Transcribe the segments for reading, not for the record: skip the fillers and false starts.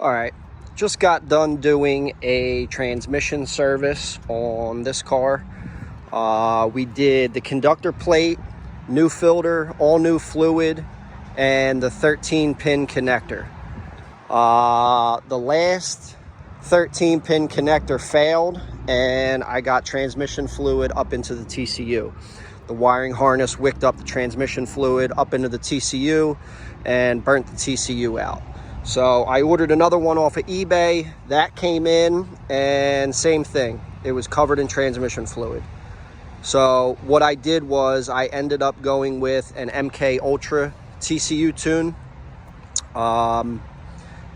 All right, just got done doing a transmission service on this car. We did the conductor plate, new filter, all new fluid, and the 13-pin connector. The last 13-pin connector failed, and I got transmission fluid up into the TCU. The wiring harness wicked up the transmission fluid up into the TCU and burnt the TCU out. So I ordered another one off of eBay. That came in, and same thing. It was covered in transmission fluid. So what I did was I ended up going with an MK Ultra TCU tune.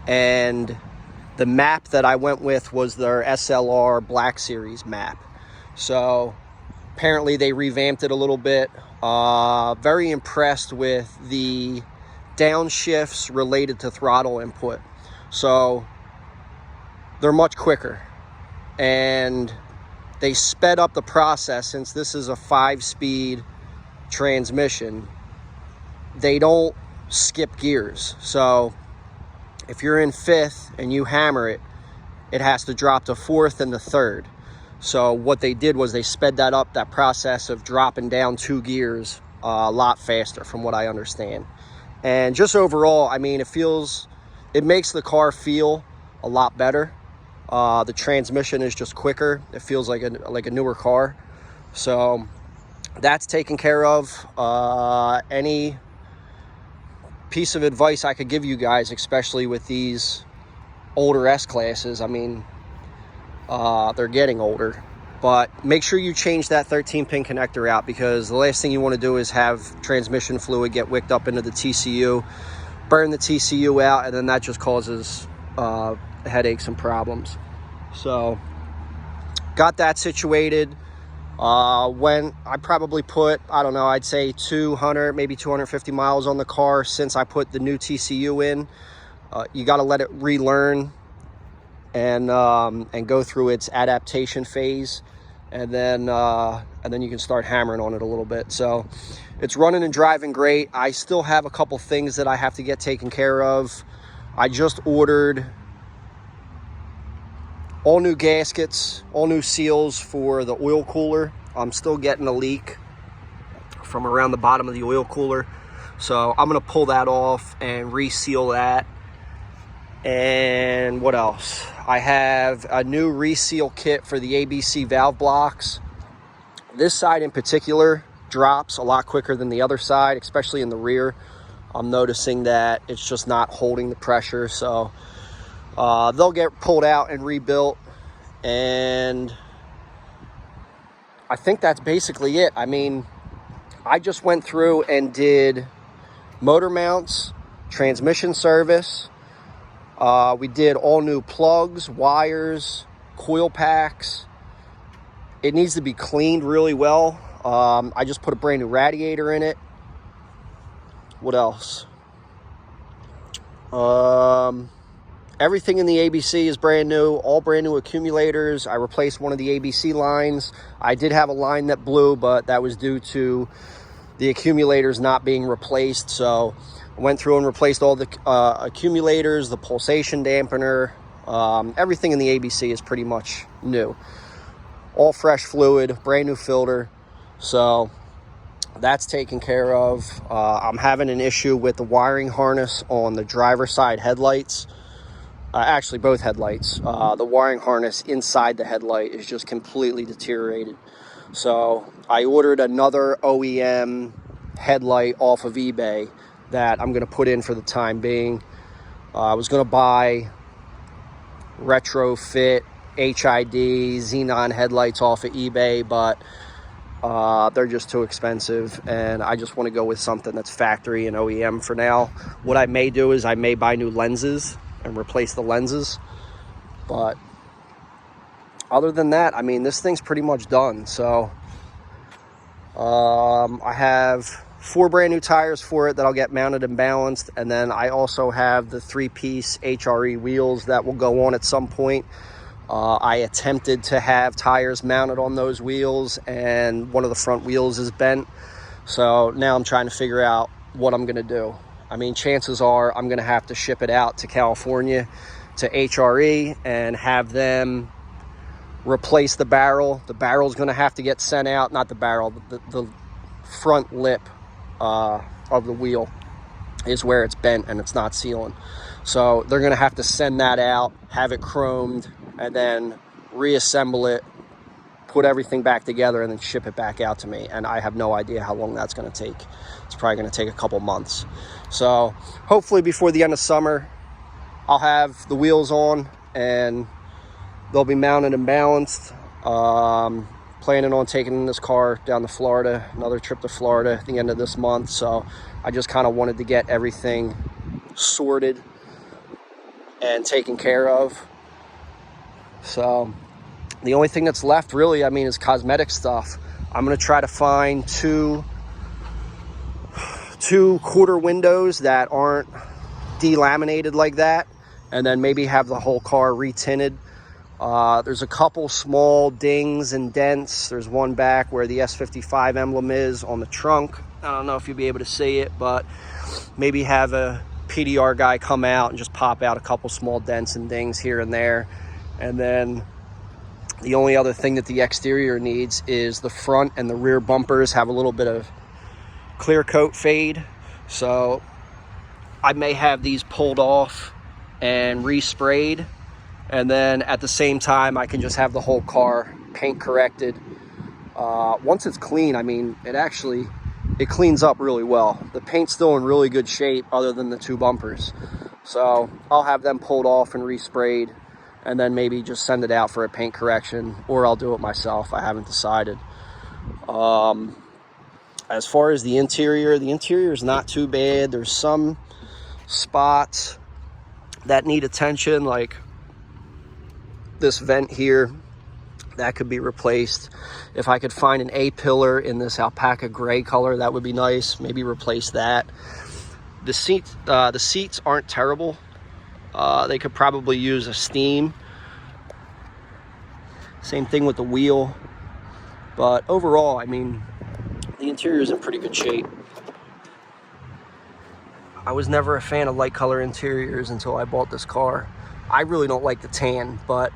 And the map that I went with was their SLR Black Series map. So apparently they revamped it a little bit. Very impressed with the downshifts related to throttle input. So they're much quicker, and they sped up the process. Since this is a 5-speed transmission, they don't skip gears. So if you're in 5th and you hammer it, it has to drop to 4th and the 3rd. So what they did was they sped that up, that process of dropping down 2 gears a lot faster, from what I understand. And just overall, I mean, it makes the car feel a lot better. The transmission is just quicker. It feels like a newer car. So that's taken care of. Any piece of advice I could give you guys, especially with these older S-classes, I mean, they're getting older, but make sure you change that 13-pin connector out, because the last thing you want to do is have transmission fluid get wicked up into the TCU, burn the TCU out, and then that just causes headaches and problems. So got that situated. When I probably put, I don't know, I'd say 200, maybe 250 miles on the car since I put the new TCU in. You got to let it relearn and go through its adaptation phase, and then you can start hammering on it a little bit. So it's running and driving great. I still have a couple things that I have to get taken care of. I just ordered all new gaskets, all new seals for the oil cooler. I'm still getting a leak from around the bottom of the oil cooler, so I'm gonna pull that off and reseal that. And what else? I have a new reseal kit for the ABC valve blocks. This side in particular drops a lot quicker than the other side, especially in the rear. I'm noticing that it's just not holding the pressure, so they'll get pulled out and rebuilt. And I think that's basically it. I mean, I just went through and did motor mounts, transmission service. We did all new plugs, wires, coil packs. It needs to be cleaned really well. I just put a brand new radiator in it. What else? Everything in the ABC is brand new, all brand new accumulators. I replaced one of the ABC lines. I did have a line that blew, but that was due to the accumulators not being replaced. So I went through and replaced all the accumulators, the pulsation dampener. Everything in the ABC is pretty much new. All fresh fluid, brand new filter. So that's taken care of. I'm having an issue with the wiring harness on the driver's side headlights. Actually, both headlights. The wiring harness inside the headlight is just completely deteriorated. So I ordered another OEM headlight off of eBay that I'm going to put in for the time being. I was going to buy retrofit HID xenon headlights off of eBay, but they're just too expensive, and I just want to go with something that's factory and OEM for now. What I may do is I may buy new lenses and replace the lenses, but other than that, I mean, this thing's pretty much done. So I have 4 brand new tires for it that I'll get mounted and balanced, and then I also have the 3-piece HRE wheels that will go on at some point. I attempted to have tires mounted on those wheels, and one of the front wheels is bent. So now I'm trying to figure out what I'm going to do. I mean, chances are I'm going to have to ship it out to California to HRE and have them replace the barrel. The barrel's going to have to get sent out, not the barrel, the front lip of the wheel is where it's bent and it's not sealing. So they're going to have to send that out, have it chromed, and then reassemble it, put everything back together, and then ship it back out to me. And I have no idea how long that's going to take. It's probably going to take a couple months. So hopefully before the end of summer, I'll have the wheels on and they'll be mounted and balanced. Planning on taking this car down to Florida, another trip to Florida at the end of this month. So I just kind of wanted to get everything sorted and taken care of. So the only thing that's left really, I mean, is cosmetic stuff. I'm going to try to find two quarter windows that aren't delaminated like that, and then maybe have the whole car retinted. There's a couple small dings and dents. There's one back where the S55 emblem is on the trunk. I don't know if you'll be able to see it, but maybe have a PDR guy come out and just pop out a couple small dents and dings here and there. And then the only other thing that the exterior needs is the front and the rear bumpers have a little bit of clear coat fade. So I may have these pulled off and resprayed, and then at the same time I can just have the whole car paint corrected. Once it's clean, I mean, it cleans up really well. The paint's still in really good shape other than the two bumpers. So I'll have them pulled off and resprayed, and then maybe just send it out for a paint correction, or I'll do it myself. I haven't decided. As far as the interior is not too bad. There's some spots that need attention, like this vent here that could be replaced. If I could find an A-pillar in this alpaca gray color, that would be nice. Maybe replace that. The seats aren't terrible. They could probably use a steam. Same thing with the wheel. But overall, I mean, the interior is in pretty good shape. I was never a fan of light color interiors until I bought this car. I really don't like the tan, but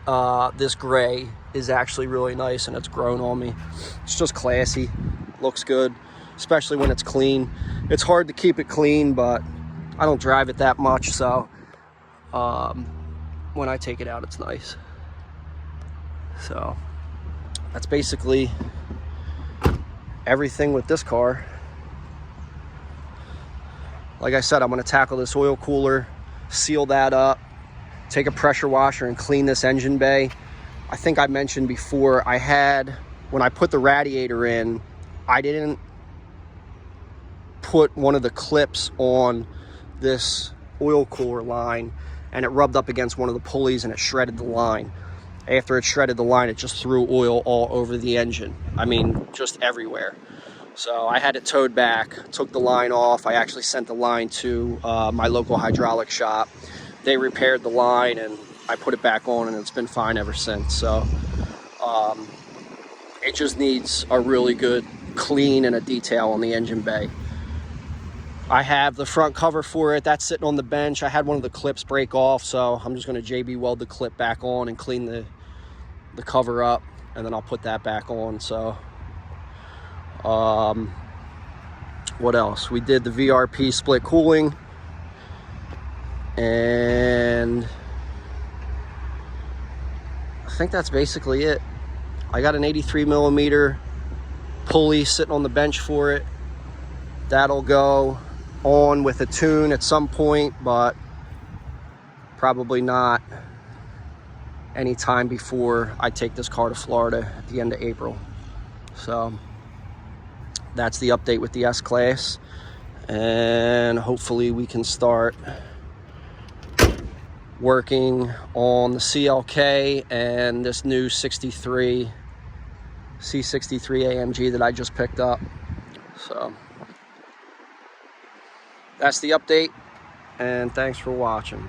this gray is actually really nice, and it's grown on me. It's just classy, looks good, especially when it's clean. It's hard to keep it clean, but I don't drive it that much, so when I take it out, it's nice. So that's basically everything with this car. Like I said, I'm going to tackle this oil cooler, seal that up, take a pressure washer and clean this engine bay. I think I mentioned before, when I put the radiator in, I didn't put one of the clips on this oil cooler line, and it rubbed up against one of the pulleys and it shredded the line. After it shredded the line, it just threw oil all over the engine. I mean, just everywhere. So I had it towed back, took the line off. I actually sent the line to my local hydraulic shop. They repaired the line, and I put it back on, and it's been fine ever since. So it just needs a really good clean and a detail on the engine bay. I have the front cover for it. That's sitting on the bench. I had one of the clips break off, so I'm just going to JB weld the clip back on and clean the cover up, and then I'll put that back on. So what else? We did the VRP split cooling, and I think that's basically it. I got an 83 millimeter pulley sitting on the bench for it. That'll go on with a tune at some point, but probably not any time before I take this car to Florida at the end of April. So that's the update with the S-Class, and hopefully we can start working on the CLK and this new C63 AMG that I just picked up. So that's the update, and thanks for watching.